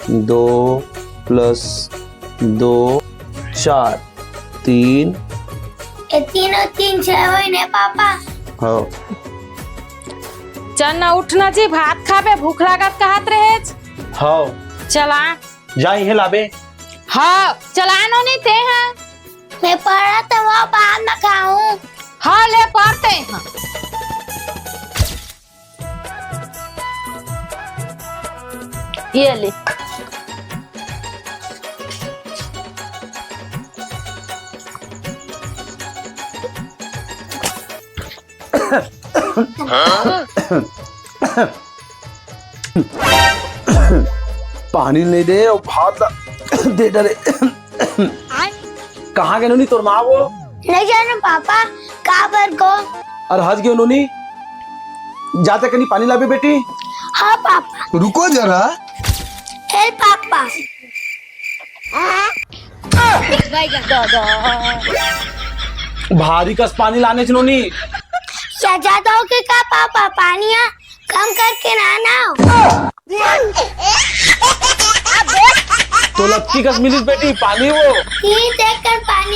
2 + 2 4 3 એ 3 और 3 6 હોય ને पापा। हाँ चल ना उठना जी, भात खाबे, भूख लागत कहत रहे। हाँ चला जाई है लाबे। हाँ चलानो नहीं ते हैं। मैं पढ़ा तो वो बाद में खाऊं। हाँ ले पढ़ते हैं। ये ले पानी नहीं दे और भात दे डरे। कहाँ गए नोनी तोर माँ वो? नहीं जानो पापा, काबर को। और हज गए नोनी, जाते कहीं पानी लाबे बेटी। हाँ पापा। रुको जरा। हे पापा। भारी कस पानी लाने नोनी। सजा दो कि का पापा, पानिया कम करके ना नाओ। तो लक्की कस मिली बेटी पानी वो। 3 देख कर पानी